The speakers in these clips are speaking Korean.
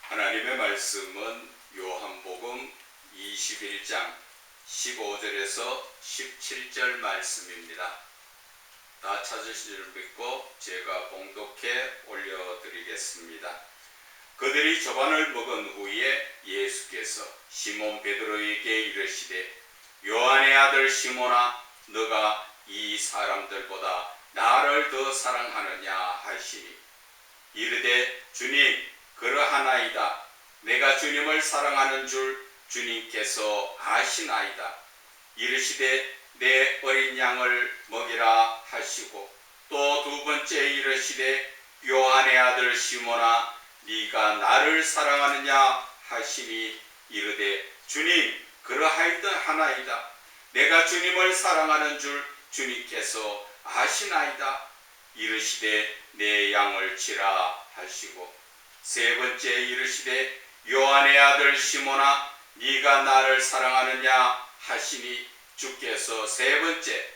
하나님의 말씀은 요한복음 21장 15절에서 17절 말씀입니다. 다 찾으실 줄 믿고 제가 봉독해 올려드리겠습니다. 그들이 저반을 먹은 후에 예수께서 시몬 베드로에게 이르시되 요한의 아들 시몬아 너가 이 사람들보다 나를 더 사랑하느냐 하시니 이르되 주님 그러하나이다. 내가 주님을 사랑하는 줄 주님께서 아시나이다. 이르시되 내 어린 양을 먹이라 하시고 또 두 번째 이르시되 요한의 아들 시몬아 네가 나를 사랑하느냐 하시니 이르되 주님 그러하나이다. 내가 주님을 사랑하는 줄 주님께서 아시나이다. 이르시되 내 양을 치라 하시고 세 번째 이르시되 요한의 아들 시몬아 네가 나를 사랑하느냐 하시니 주께서 세 번째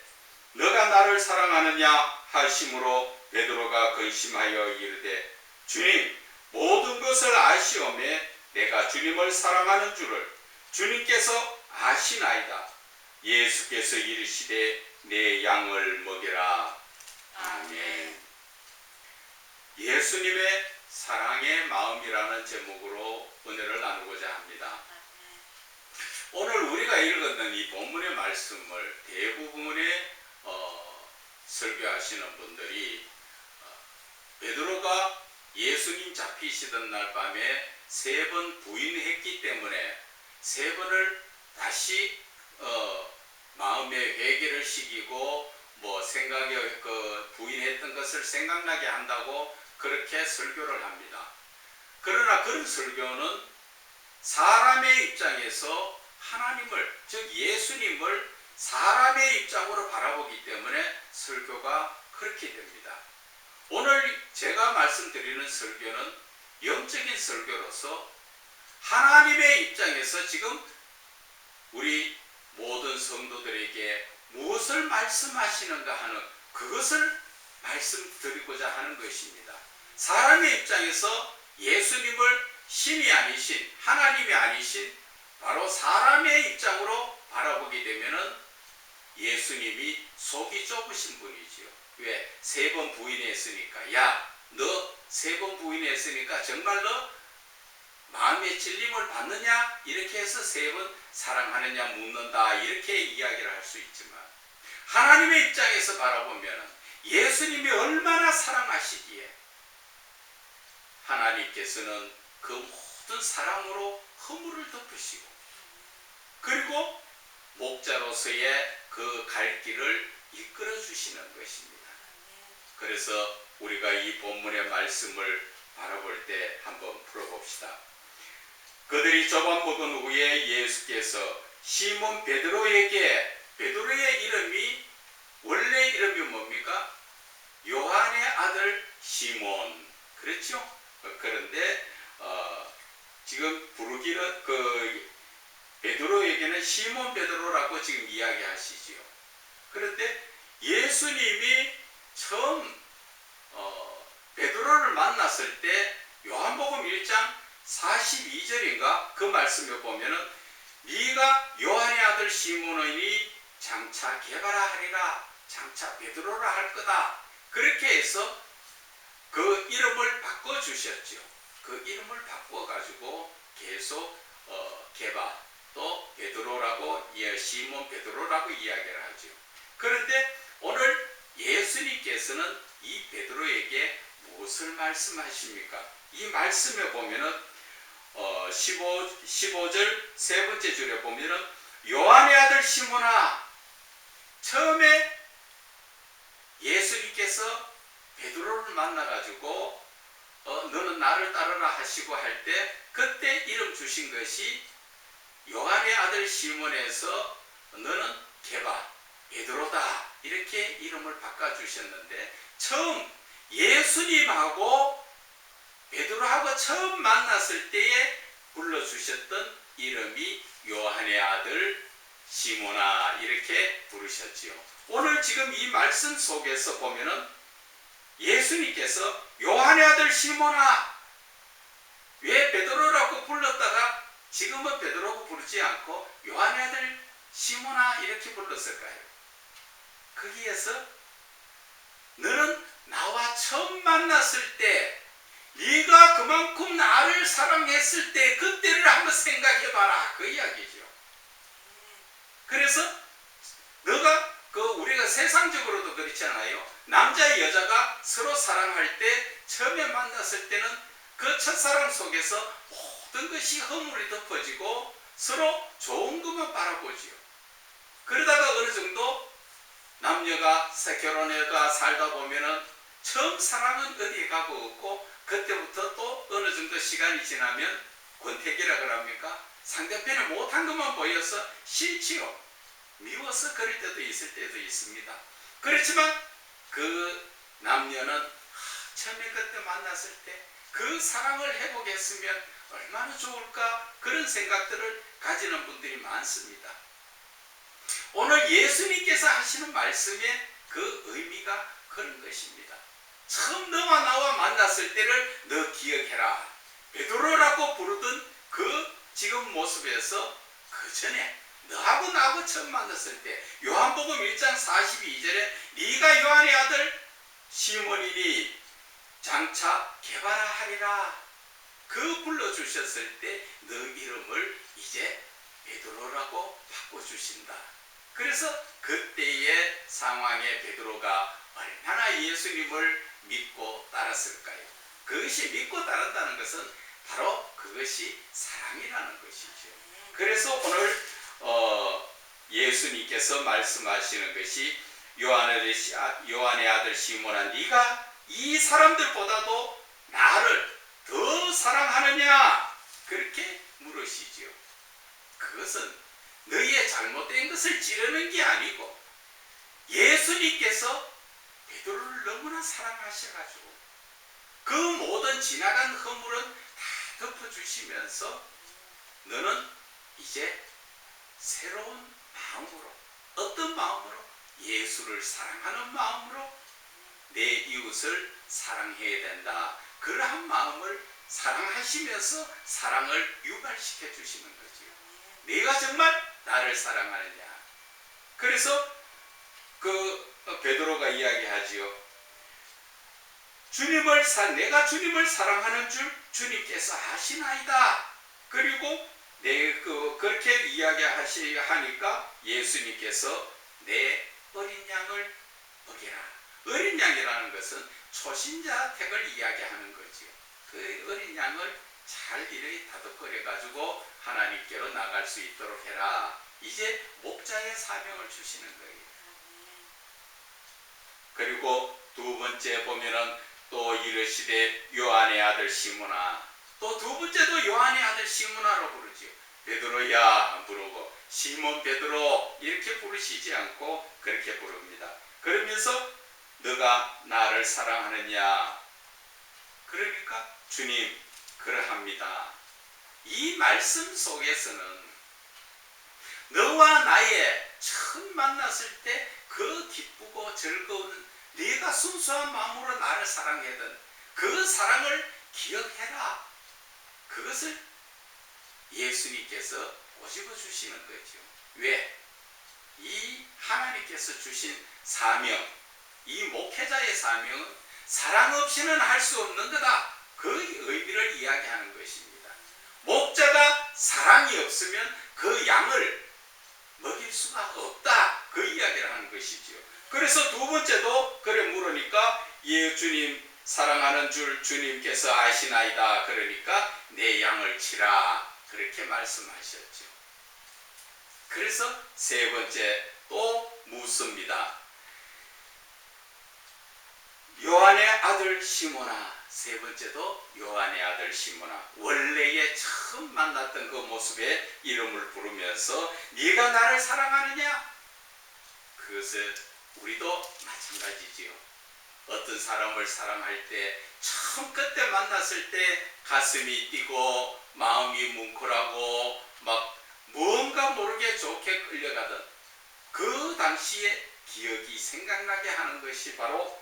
너가 나를 사랑하느냐 하심으로 베드로가 근심하여 이르되 주님 모든 것을 아시오매 내가 주님을 사랑하는 줄을 주님께서 아시나이다. 예수께서 이르시되 내 양을 먹이라. 아멘. 예수님의 사랑의 마음이라는 제목으로 은혜를 나누고자 합니다. 오늘 우리가 읽었던 이 본문의 말씀을 대부분의 설교하시는 분들이 베드로가 예수님 잡히시던 날 밤에 3번 부인했기 때문에 3번을 다시 마음의 회개를 시키고 생각에 부인했던 것을 생각나게 한다고 그렇게 설교를 합니다. 그러나 그런 설교는 사람의 입장에서 하나님을 즉 예수님을 사람의 입장으로 바라보기 때문에 설교가 그렇게 됩니다. 오늘 제가 말씀드리는 설교는 영적인 설교로서 하나님의 입장에서 지금 우리 모든 성도들에게 무엇을 말씀하시는가 하는 그것을 말씀드리고자 하는 것입니다. 사람의 입장에서 예수님을 신이 아니신 하나님이 아니신 바로 사람의 입장으로 바라보게 되면은 예수님이 속이 좁으신 분이지요. 왜? 3번 부인했으니까 야 너 3번 부인했으니까 정말 너 마음의 찔림을 받느냐? 이렇게 해서 3번 사랑하느냐 묻는다 이렇게 이야기를 할 수 있지만 하나님의 입장에서 바라보면 예수님이 얼마나 사랑하시기에 하나님께서는 그 모든 사랑으로 허물을 덮으시고 그리고 목자로서의 그 갈 길을 이끌어 주시는 것입니다. 그래서 우리가 이 본문의 말씀을 바라볼 때 한번 풀어봅시다. 그들이 저반 먹은 후에 예수께서 시몬 베드로에게 베드로의 이름이 원래 이름이 뭡니까? 요한의 아들 시몬 그렇죠? 그런데 지금 부르기는 베드로에게는 시몬 베드로라고 지금 이야기하시지요. 그런데 예수님이 처음 베드로를 만났을 때 요한복음 1장 42절인가 그 말씀에 보면은 네가 요한의 아들 시몬이니 장차 게바라 장차 베드로라 할 거다 그렇게 해서 그 이름을 바꿔주셨죠. 그 이름을 바꿔가지고 계속 게바 또 베드로라고 시몬 베드로라고 이야기를 하죠. 그런데 오늘 예수님께서는 이 베드로에게 무엇을 말씀하십니까? 이 말씀에 보면은 15절 세 번째 줄에 보면은 요한의 아들 시몬아 처음에 예수님께서 베드로를 만나가지고 너는 나를 따르라 하시고 할 때 그때 이름 주신 것이 요한의 아들 시몬에서 너는 게바 베드로다 이렇게 이름을 바꿔주셨는데 처음 예수님하고 베드로하고 처음 만났을 때에 불러주셨던 이름이 요한의 아들 시몬아 이렇게 부르셨지요. 오늘 지금 이 말씀 속에서 보면은 예수님께서 요한의 아들 시몬아 왜 베드로를 지금은 베드로고 부르지 않고 요한의 아들 시몬아 이렇게 불렀을까요? 거기에서 너는 나와 처음 만났을 때 네가 그만큼 나를 사랑했을 때 그때를 한번 생각해봐라 그 이야기죠. 그래서 너가 우리가 세상적으로도 그렇잖아요. 남자 여자가 서로 사랑할 때 처음에 만났을 때는 그 첫사랑 속에서 모든 것이 허물이 덮어지고 서로 좋은 것만 바라보지요. 그러다가 어느 정도 남녀가 결혼해가 살다 보면은 처음 사랑은 어디에 가고 없고 그때부터 또 어느 정도 시간이 지나면 권태기라 그럽니까? 상대편이 못한 것만 보여서 싫지요. 미워서 그럴 때도 있을 때도 있습니다. 그렇지만 그 남녀는 처음에 그때 만났을 때 그 사랑을 회복했으면 얼마나 좋을까 그런 생각들을 가지는 분들이 많습니다. 오늘 예수님께서 하시는 말씀의 그 의미가 그런 것입니다. 처음 너와 나와 만났을 때를 너 기억해라. 베드로라고 부르던 그 지금 모습에서 그 전에 너하고 나하고 처음 만났을 때 요한복음 1장 42절에 네가 요한의 아들 시몬이니 장차 게바라 하리라 그 불러주셨을 때 너 이름을 이제 베드로라고 바꿔주신다. 그래서 그때의 상황에 베드로가 얼마나 예수님을 믿고 따랐을까요? 그것이 믿고 따른다는 것은 바로 그것이 사랑이라는 것이죠. 그래서 오늘 예수님께서 말씀하시는 것이 요한의 아들 시몬아 네가 이 사람들보다도 나를 더 사랑하느냐 그렇게 물으시지요. 그것은 너희의 잘못된 것을 찌르는 게 아니고 예수님께서 베드로를 너무나 사랑하셔가지고 그 모든 지나간 허물은 다 덮어주시면서 너는 이제 새로운 마음으로 어떤 마음으로? 예수를 사랑하는 마음으로 내 이웃을 사랑해야 된다. 그러한 마음을 사랑하시면서 사랑을 유발시켜 주시는 거지요. 내가 정말 나를 사랑하느냐. 그래서 베드로가 이야기하지요. 내가 주님을 사랑하는 줄 주님께서 아시나이다. 그리고 그렇게 이야기하니까 예수님께서 내 어린 양을 먹이라. 어린 양이라는 것은 초신자 택을 이야기하는 거지요. 그 어린 양을 잘 이렇게 다독거려 가지고 하나님께로 나갈 수 있도록 해라. 이제 목자의 사명을 주시는 거예요. 그리고 두 번째 보면은 또 이르시되 요한의 아들 시몬아. 또 두 번째도 요한의 아들 시몬아로 부르지요. 베드로야 부르고 시몬 베드로 이렇게 부르시지 않고 그렇게 부릅니다. 그러면서 너가 나를 사랑하느냐? 그러니까 주님 그러합니다. 이 말씀 속에서는 너와 나의 처음 만났을 때 그 기쁘고 즐거운 네가 순수한 마음으로 나를 사랑하던 그 사랑을 기억해라. 그것을 예수님께서 꼬집어 주시는 거죠. 왜? 이 하나님께서 주신 사명, 이 목회자의 사명은 사랑 없이는 할 수 없는 거다. 그 의미를 이야기하는 것입니다. 목자가 사랑이 없으면 그 양을 먹일 수가 없다. 그 이야기를 하는 것이지요. 그래서 두 번째도 그래 물으니까 예 주님 사랑하는 줄 주님께서 아시나이다. 그러니까 내 양을 치라. 그렇게 말씀하셨죠. 그래서 세 번째 또 묻습니다. 요한의 아들 시몬아. 세 번째도 요한의 아들 시몬아. 원래의 처음 만났던 그 모습에 이름을 부르면서 네가 나를 사랑하느냐? 그것은 우리도 마찬가지지요. 어떤 사람을 사랑할 때 처음 그때 만났을 때 가슴이 뛰고 마음이 뭉클하고 막 뭔가 모르게 좋게 끌려가던 그 당시의 기억이 생각나게 하는 것이 바로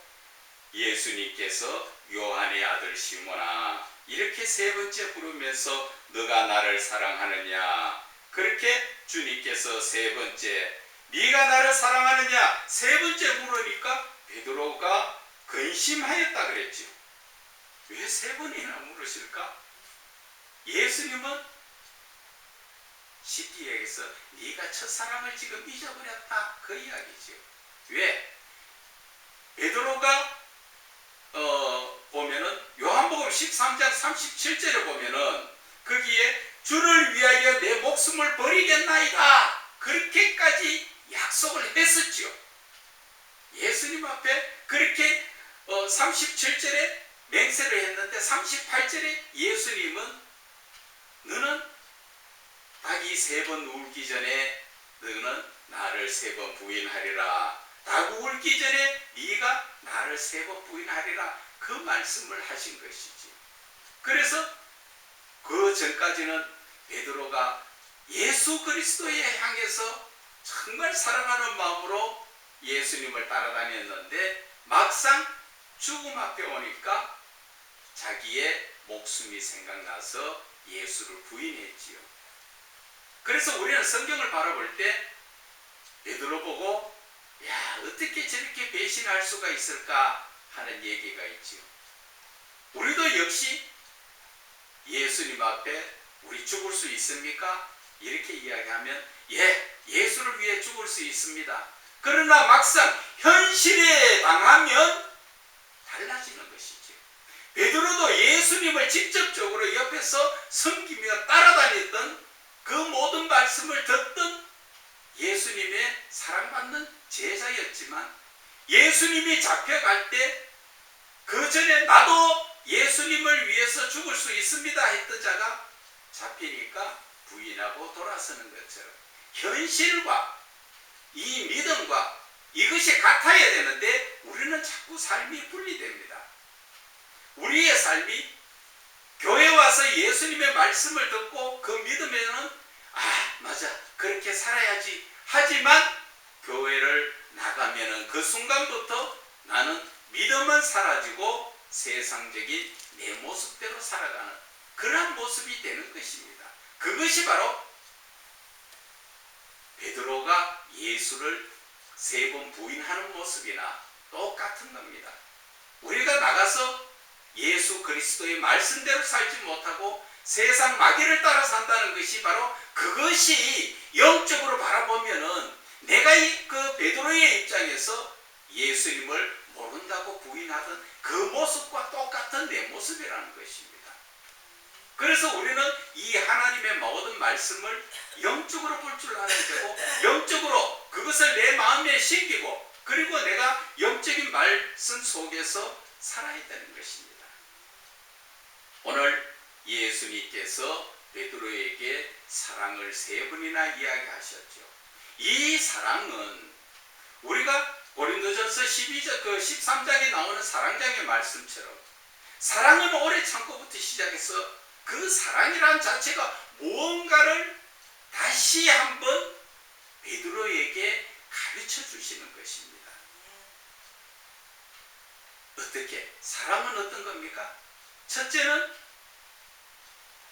예수님께서 요한의 아들 시몬아 이렇게 세 번째 부르면서 너가 나를 사랑하느냐. 그렇게 주님께서 세 번째 네가 나를 사랑하느냐 세 번째 물으니까 베드로가 근심하였다 그랬죠. 왜 세 번이나 물으실까? 예수님은 쉽게 얘기해서 네가 첫사랑을 지금 잊어버렸다 그 이야기죠. 왜? 베드로가 보면은 요한복음 13장 37절에 보면은 거기에 주를 위하여 내 목숨을 버리겠나이다 그렇게까지 약속을 했었죠. 예수님 앞에 그렇게 37절에 맹세를 했는데 38절에 예수님은 너는 닭이 세 번 울기 전에 너는 나를 세 번 부인하리라. 닭이 울기 전에 네가 나를 세 번 부인하리라. 그 말씀을 하신 것이지. 그래서 그 전까지는 베드로가 예수 그리스도에 향해서 정말 사랑하는 마음으로 예수님을 따라다녔는데 막상 죽음 앞에 오니까 자기의 목숨이 생각나서 예수를 부인했지요. 그래서 우리는 성경을 바라볼 때 베드로 보고 야 어떻게 저렇게 배신할 수가 있을까 하는 얘기가 있지요. 우리도 역시 예수님 앞에 우리 죽을 수 있습니까? 이렇게 이야기하면 예수를 위해 죽을 수 있습니다. 그러나 막상 현실에 당하면 달라지는 것이죠. 베드로도 예수님을 직접적으로 옆에서 섬기며 따라다녔던 그 모든 말씀을 듣던 예수님의 사랑받는 제자였지만 예수님이 잡혀갈 때 그 전에 나도 예수님을 위해서 죽을 수 있습니다 했던 자가 잡히니까 부인하고 돌아서는 것처럼 현실과 이 믿음과 이것이 같아야 되는데 우리는 자꾸 삶이 분리됩니다. 우리의 삶이 교회 와서 예수님의 말씀을 듣고 그 믿음에는 맞아 그렇게 살아야지 하지만 교회를 나가면은 그 순간부터 나는 믿음은 사라지고 세상적인 내 모습대로 살아가는 그러한 모습이 되는 것입니다. 그것이 바로 베드로가 예수를 세 번 부인하는 모습이나 똑같은 겁니다. 우리가 나가서 예수 그리스도의 말씀대로 살지 못하고 세상 마귀를 따라 산다는 것이 바로 그것이 영적으로 바라보면은 내가 그 베드로의 입장에서 예수님을 모른다고 부인하던 그 모습과 똑같은 내 모습이라는 것입니다. 그래서 우리는 이 하나님의 모든 말씀을 영적으로 볼 줄 알아야 되고 영적으로 그것을 내 마음에 심기고 그리고 내가 영적인 말씀 속에서 살아야 되는 것입니다. 오늘 예수님께서 베드로에게 사랑을 세 번이나 이야기하셨죠. 이 사랑은 우리가 고린도전서 13장에 나오는 사랑장의 말씀처럼 사랑은 오래 참고부터 시작해서 그 사랑이란 자체가 무언가를 다시 한번 베드로에게 가르쳐 주시는 것입니다. 어떻게? 사랑은 어떤 겁니까? 첫째는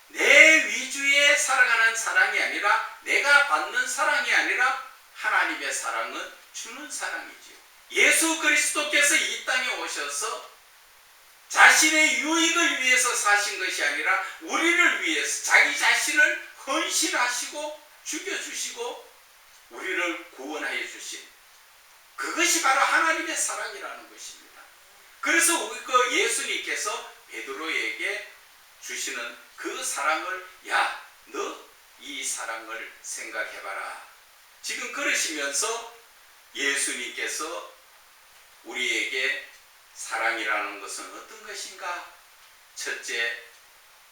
내 위주에 살아가는 사랑이 아니라 내가 받는 사랑이 아니라 하나님의 사랑은 주는 사랑이지요. 예수 그리스도께서 이 땅에 오셔서 자신의 유익을 위해서 사신 것이 아니라 우리를 위해서 자기 자신을 헌신하시고 죽여주시고 우리를 구원하여 주신 그것이 바로 하나님의 사랑이라는 것입니다. 그래서 우리 그 예수님께서 베드로에게 주시는 그 사랑을 너 이 사랑을 생각해봐라. 지금 그러시면서 예수님께서 우리에게 사랑이라는 것은 어떤 것인가? 첫째,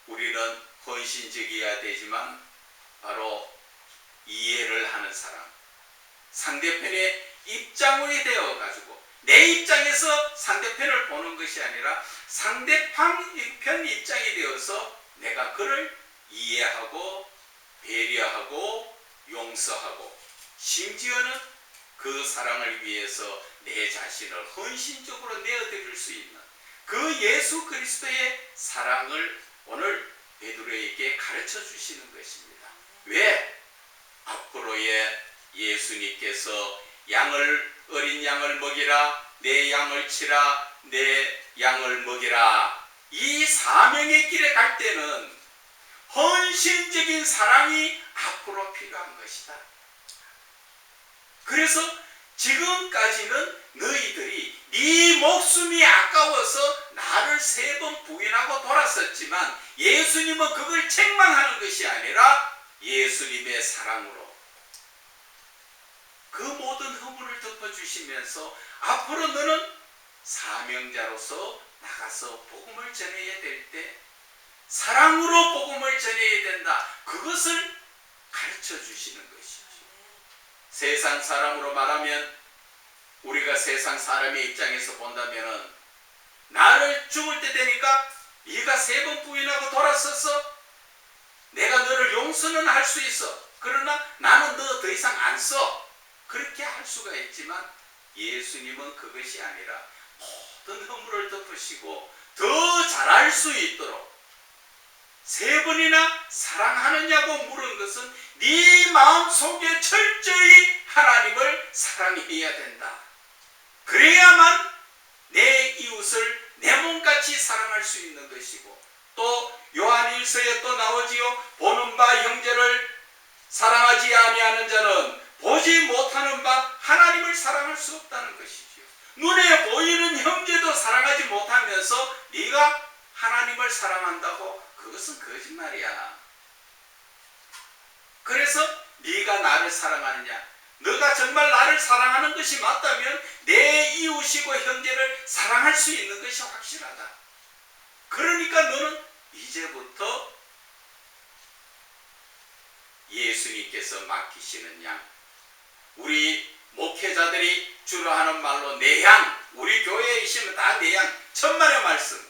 우리는 헌신적이어야 되지만 바로 이해를 하는 사랑. 상대편의 입장이 되어가지고 내 입장에서 상대편을 보는 것이 아니라 상대편 입장이 되어서 내가 그를 이해하고 배려하고 용서하고 심지어는 그 사랑을 위해서 내 자신을 헌신적으로 내어드릴 수 있는 그 예수 그리스도의 사랑을 오늘 베드로에게 가르쳐 주시는 것입니다. 왜? 앞으로의 예수님께서 어린 양을 먹이라, 내 양을 치라, 내 양을 먹이라, 이 사명의 길에 갈 때는 헌신적인 사랑이 앞으로 필요한 것이다. 그래서 지금까지는 너희들이 네 목숨이 아까워서 나를 3번 부인하고 돌았었지만 예수님은 그걸 책망하는 것이 아니라 예수님의 사랑으로 그 모든 허물을 덮어주시면서 앞으로 너는 사명자로서 나가서 복음을 전해야 될 때 사랑으로 복음을 전해야 된다. 그것을 가르쳐 주시는 것이죠. 세상 사람으로 말하면 우리가 세상 사람의 입장에서 본다면 나를 죽을 때 되니까 네가 3번 부인하고 돌았었어. 내가 너를 용서는 할 수 있어. 그러나 나는 너 더 이상 안 써. 그렇게 할 수가 있지만 예수님은 그것이 아니라 모든 허물을 덮으시고 더 잘할 수 있도록 3번이나 사랑하느냐고 물은 것은 네 마음속에 철저히 하나님을 사랑해야 된다. 그래야만 내 이웃을 내 몸같이 사랑할 수 있는 것이고, 또 요한 1서에 또 나오지요. 보는 바 형제를 사랑하지 아니하는 자는 보지 못하는 바 하나님을 사랑할 수 없다는 것이지요. 눈에 보이는 형제도 사랑하지 못하면서 네가 하나님을 사랑한다고? 그것은 거짓말이야. 그래서 네가 나를 사랑하느냐? 너가 정말 나를 사랑하는 것이 맞다면 내 이웃이고 형제를 사랑할 수 있는 것이 확실하다. 그러니까 너는 이제부터 예수님께서 맡기시는 양, 우리 목회자들이 주로 하는 말로 내 양, 우리 교회에 있으면 다 내 양, 천만의 말씀.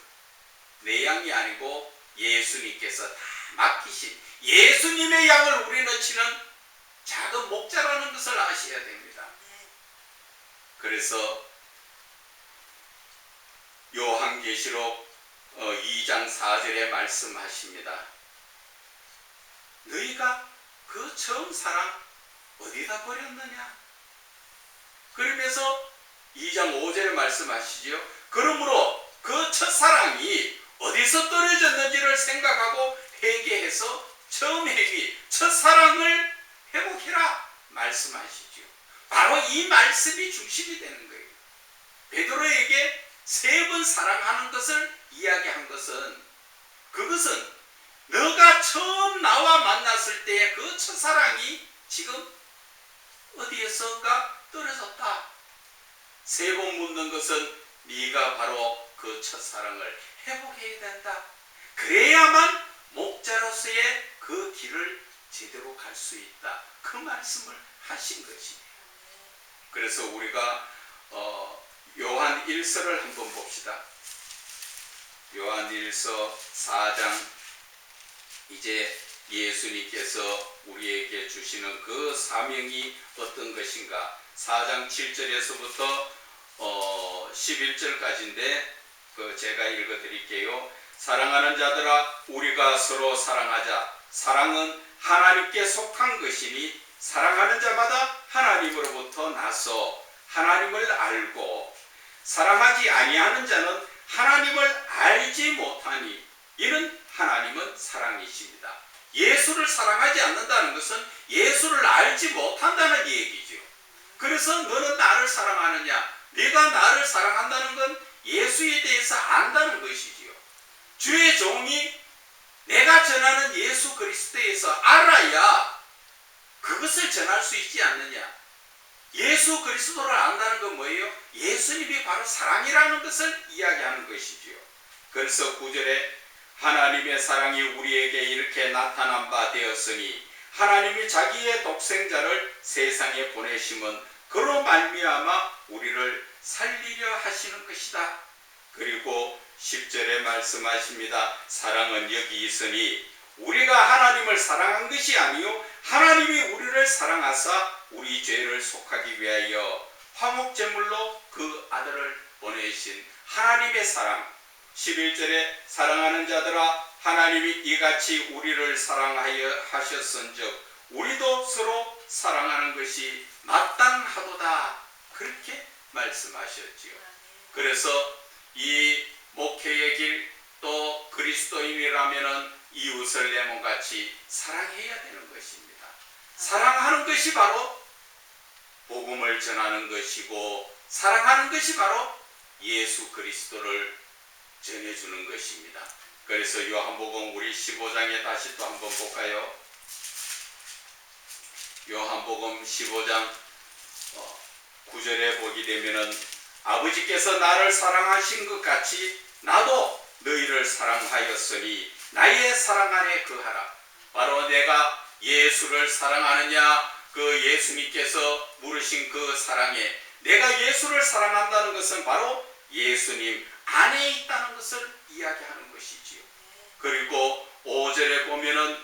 내 양이 아니고 예수님께서 다 맡기신 예수님의 양을 우리는 치는 작은 목자라는 것을 아셔야 됩니다. 그래서 요한계시록 2장 4절에 말씀하십니다. 너희가 그 처음 사랑 어디다 버렸느냐? 그러면서 2장 5절에 말씀하시죠. 그러므로 그 첫사랑이 어디서 떨어졌는지를 생각하고 회개해서 처음 회개, 첫사랑을 회복해라 말씀하시죠. 바로 이 말씀이 중심이 되는 거예요. 베드로에게 3번 사랑하는 것을 이야기한 것은, 그것은 너가 처음 나와 만났을 때의 그 첫사랑이 지금 어디에선가 떨어졌다. 3번 묻는 것은 네가 바로 그 첫사랑을 회복해야 된다. 그래야만 목자로서의 그 길을 제대로 갈 수 있다. 그 말씀을 하신 것입니다. 그래서 우리가 요한 1서를 한번 봅시다. 요한 1서 4장, 이제 예수님께서 우리에게 주시는 그 사명이 어떤 것인가. 4장 7절에서부터 11절까지인데 제가 읽어드릴게요. 사랑하는 자들아, 우리가 서로 사랑하자. 사랑은 하나님께 속한 것이니 사랑하는 자마다 하나님으로부터 나서 하나님을 알고, 사랑하지 아니하는 자는 하나님을 알지 못하니 이는 하나님은 사랑이십니다. 예수를 사랑하지 않는다는 것은 예수를 알지 못한다는 얘기죠. 그래서 너는 나를 사랑하느냐? 네가 나를 사랑한다는 건 예수에 대해서 안다는 것이지요. 주의 종이 내가 전하는 예수 그리스도에서 알아야 그것을 전할 수 있지 않느냐. 예수 그리스도를 안다는 건 뭐예요? 예수님이 바로 사랑이라는 것을 이야기하는 것이지요. 그래서 9절에 하나님의 사랑이 우리에게 이렇게 나타난 바 되었으니 하나님이 자기의 독생자를 세상에 보내심은 그로 말미암아 우리를 살리려 하시는 것이다. 그리고 10절에 말씀하십니다. 사랑은 여기 있으니 우리가 하나님을 사랑한 것이 아니요 하나님이 우리를 사랑하사 우리 죄를 속하기 위하여 화목제물로 그 아들을 보내신 하나님의 사랑. 11절에 사랑하는 자들아, 하나님이 이같이 우리를 사랑하여 하셨은즉 우리도 서로 사랑하는 것이 마땅하도다. 그렇게 말씀하셨지요. 그래서 이 목회의 길 또 그리스도인이라면은 이웃을 내 몸같이 사랑해야 되는 것입니다. 사랑하는 것이 바로 복음을 전하는 것이고 사랑하는 것이 바로 예수 그리스도를 전해주는 것입니다. 그래서 요한복음 우리 15장에 다시 또 한번 볼까요? 요한복음 15장 9절에 보게 되면은 아버지께서 나를 사랑하신 것 같이 나도 너희를 사랑하였으니 나의 사랑 안에 거하라. 바로 내가 예수를 사랑하느냐, 그 예수님께서 물으신 그 사랑에 내가 예수를 사랑한다는 것은 바로 예수님 안에 있다는 것을 이야기하는 것이지요. 그리고 5절에 보면은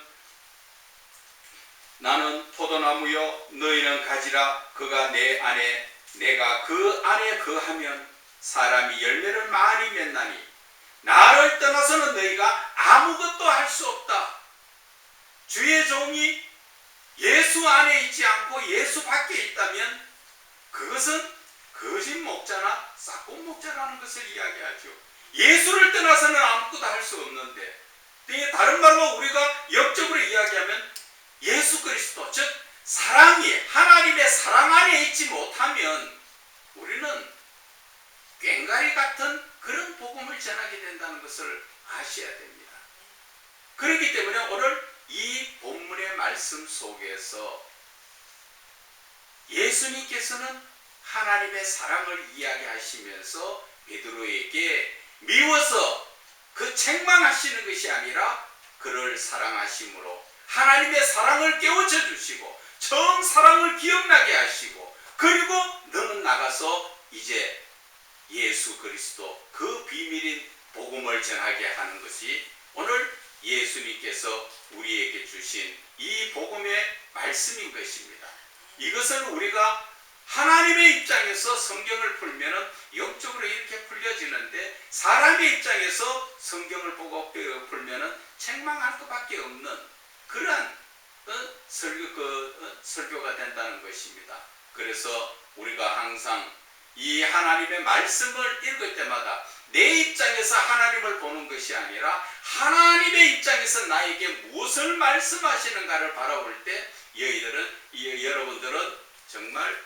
나는 포도나무요 너희는 가지라. 그가 내 안에 내가 그 안에 거하면 사람이 열매를 많이 맺나니 나를 떠나서는 너희가 아무것도 할 수 없다. 주의 종이 예수 안에 있지 않고 예수 밖에 있다면 그것은 거짓 목자나 싹돈 목자라는 것을 이야기하죠. 예수를 떠나서는 아무것도 할 수 없는데, 다른 말로 우리가 역적으로 이야기하면 예수 그리스도, 즉 사랑이 하나님의 사랑 안에 있지 못하면 우리는 꽹과리 같은 그런 복음을 전하게 된다는 것을 아셔야 됩니다. 그렇기 때문에 오늘 이 본문의 말씀 속에서 예수님께서는 하나님의 사랑을 이야기하시면서 베드로에게 미워서 그 책망하시는 것이 아니라 그를 사랑하심으로 하나님의 사랑을 깨우쳐 주시고 처음 사랑을 기억나게 하시고, 그리고 너는 나가서 이제 예수 그리스도 그 비밀인 복음을 전하게 하는 것이 오늘 예수님께서 우리에게 주신 이 복음의 말씀인 것입니다. 이것을 우리가 하나님의 입장에서 성경을 풀면은 영적으로 이렇게 풀려지는데, 사람의 입장에서 성경을 보고 풀면은 책망할 것밖에 없는 그러한 설교가 된다는 것입니다. 그래서 우리가 항상 이 하나님의 말씀을 읽을 때마다 내 입장에서 하나님을 보는 것이 아니라 하나님의 입장에서 나에게 무엇을 말씀하시는가를 바라볼 때 여러분들은 정말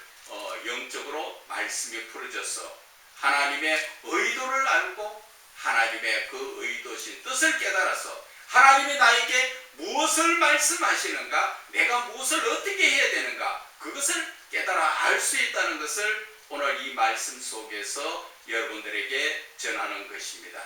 영적으로 말씀이 풀어져서 하나님의 의도를 알고 하나님의 그 의도신 뜻을 깨달아서 하나님이 나에게 무엇을 말씀하시는가, 내가 무엇을 어떻게 해야 되는가, 그것을 깨달아 알 수 있다는 것을 오늘 이 말씀 속에서 여러분들에게 전하는 것입니다.